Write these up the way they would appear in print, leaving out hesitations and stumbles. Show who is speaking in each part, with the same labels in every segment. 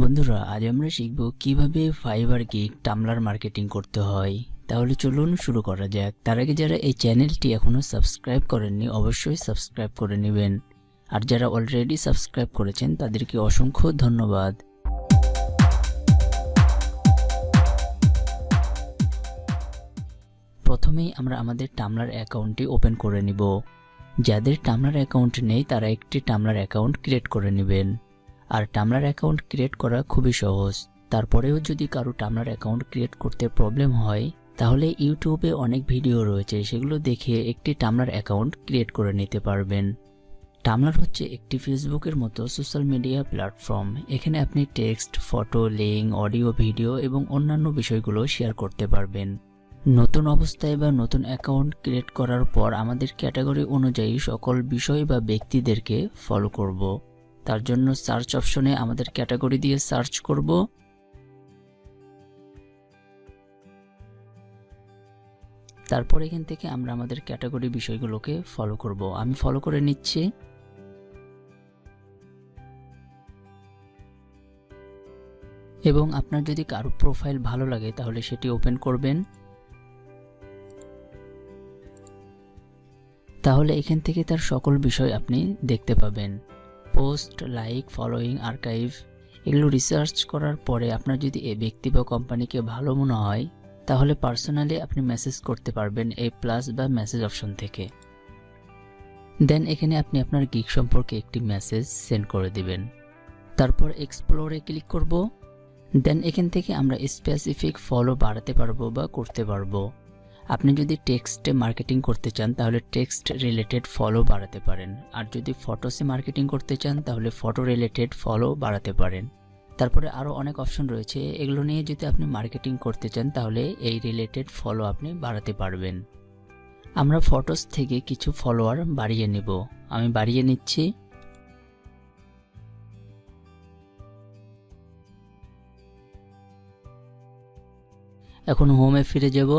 Speaker 1: বন্ধুরা, আজ আমরা শিখব কিভাবে ফাইবার গিগ টামলার মার্কেটিং করতে হয়। তাহলে চলুন শুরু করা যাক। তার আগে যারা এই চ্যানেলটি এখনো সাবস্ক্রাইব করেননি অবশ্যই সাবস্ক্রাইব করে নেবেন, আর যারা অলরেডি সাবস্ক্রাইব করেছেন তাদেরকে অসংখ্য ধন্যবাদ। প্রথমেই আমরা আমাদের টামলার অ্যাকাউন্টটি ওপেন করে নিব। যাদের টামলার অ্যাকাউন্ট নেই তারা একটি টামলার অ্যাকাউন্ট ক্রিয়েট করে নেবেন। আর টামলার অ্যাকাউন্ট ক্রিয়েট করা খুবই সহজ। তারপরেও যদি কারো টামলার অ্যাকাউন্ট ক্রিয়েট করতে প্রবলেম হয় তাহলে ইউটিউবে অনেক ভিডিও রয়েছে, সেগুলো দেখে একটি টামলার অ্যাকাউন্ট ক্রিয়েট করে নিতে পারবেন। টামলার হচ্ছে একটি ফেসবুকের মতো সোশ্যাল মিডিয়া প্ল্যাটফর্ম। এখানে আপনি text, photo, link, audio, video এবং অন্যান্য বিষয়গুলো শেয়ার করতে পারবেন। নতুন অবস্থায় বা নতুন অ্যাকাউন্ট ক্রিয়েট করার পর আমাদের ক্যাটাগরি অনুযায়ী সকল বিষয় বা ব্যক্তিদেরকে ফলো করব। তার জন্য সার্চ অপশনে আমাদের ক্যাটাগরি দিয়ে সার্চ করব। তারপর এখান থেকে আমরা আমাদের ক্যাটাগরি বিষয়গুলোকে ফলো করব। আমি ফলো করে নিচ্ছি। এবং আপনার যদি কারো প্রোফাইল ভালো লাগে তাহলে সেটি ওপেন করবেন। তাহলে এখান থেকে তার সকল বিষয় আপনি দেখতে পাবেন। পোস্ট, লাইক, ফলোয়িং, আর্কাইভ, এগুলো রিসার্চ করার পরে আপনার যদি এই ব্যক্তি বা কোম্পানিকে ভালো মনে হয় তাহলে পার্সোনালি আপনি মেসেজ করতে পারবেন এই প্লাস বা মেসেজ অপশন থেকে। দেন এখানে আপনি আপনার গিগ সম্পর্কে একটি মেসেজ সেন্ড করে দিবেন। তারপর এক্সপ্লোরে ক্লিক করব। দেন এখান থেকে আমরা স্পেসিফিক ফলো বাড়াতে পারবো বা করতে পারবো। আপনি যদি টেক্সটে মার্কেটিং করতে চান তাহলে টেক্সট রিলেটেড ফলো বাড়াতে পারেন, আর যদি ফটোসে মার্কেটিং করতে চান তাহলে ফটো রিলেটেড ফলো বাড়াতে পারেন। তারপরে আরও অনেক অপশন রয়েছে, এগুলো নিয়ে যদি আপনি মার্কেটিং করতে চান তাহলে এই রিলেটেড ফলো আপনি বাড়াতে পারবেন। আমরা ফটোস থেকে কিছু ফলোয়ার বাড়িয়ে নেব। আমি বাড়িয়ে নিচ্ছি। এখন হোমে ফিরে যাব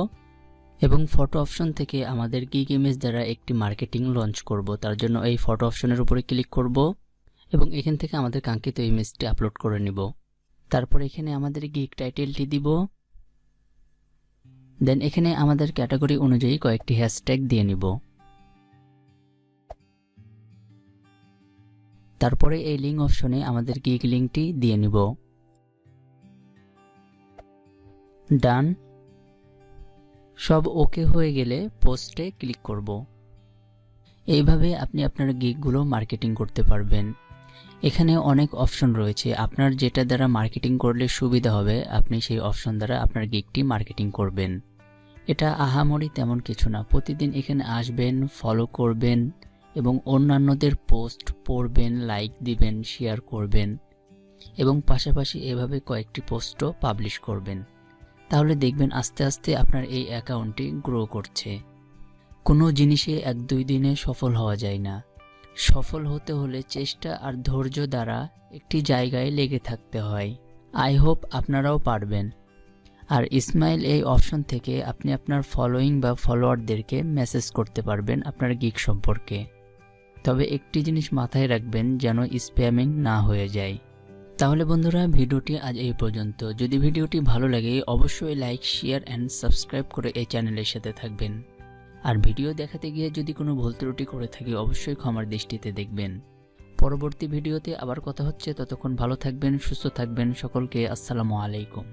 Speaker 1: এবং ফটো অপশন থেকে আমাদের গিগ ইমেজ দ্বারা একটি মার্কেটিং লঞ্চ করব। তার জন্য এই ফটো অপশনের উপরে ক্লিক করব এবং এখান থেকে আমাদের কাঙ্ক্ষিত ইমেজটি আপলোড করে নিব। তারপর এখানে আমাদের গিগ টাইটেলটি দিব। দেন এখানে আমাদের ক্যাটাগরি অনুযায়ী কয়েকটি হ্যাশট্যাগ দিয়ে নিব। তারপরে এই লিঙ্ক অপশনে আমাদের গিগ লিঙ্কটি দিয়ে নিব। ডান। সব ওকে হয়ে গেলে পোস্টে ক্লিক করব। এইভাবে আপনি আপনার গিগগুলো মার্কেটিং করতে পারবেন। এখানে অনেক অপশন রয়েছে, আপনার যেটা দ্বারা মার্কেটিং করলে সুবিধা হবে আপনি সেই অপশন দ্বারা আপনার গিগটি মার্কেটিং করবেন। এটা আহামরি তেমন কিছু না। প্রতিদিন এখানে আসবেন, ফলো করবেন এবং অন্যান্যদের পোস্ট পড়বেন, লাইক দিবেন, শেয়ার করবেন এবং পাশাপাশি এভাবে কয়েকটি পোস্টও পাবলিশ করবেন। তাহলে দেখবেন আস্তে আস্তে আপনার এই অ্যাকাউন্টটি গ্রো করছে। কোনো জিনিসে 1-2 দিনে সফল হওয়া যায় না। সফল হতে হলে চেষ্টা আর ধৈর্য দ্বারা একটি জায়গায় লেগে থাকতে হয়। আই হোপ আপনারাও পারবেন। আর ইসমাইল এই অপশন থেকে আপনি আপনার ফলোয়িং বা ফলোয়ারদেরকে মেসেজ করতে পারবেন আপনার গিগ সম্পর্কে। তবে একটি জিনিস মাথায় রাখবেন, যেন স্প্যামিং না হয়ে যায়। তাহলে বন্ধুরা, ভিডিওটি আজ এই পর্যন্ত। যদি ভিডিওটি ভালো লাগে অবশ্যই লাইক, শেয়ার অ্যান্ড সাবস্ক্রাইব করে এই চ্যানেলের সাথে থাকবেন। আর ভিডিও দেখাতে গিয়ে যদি কোনো ভুল ত্রুটি করে থাকি অবশ্যই ক্ষমার দৃষ্টিতে দেখবেন। পরবর্তী ভিডিওতে আবার কথা হচ্ছে, ততক্ষণ ভালো থাকবেন, সুস্থ থাকবেন। সকলকে আসসালামু আলাইকুম।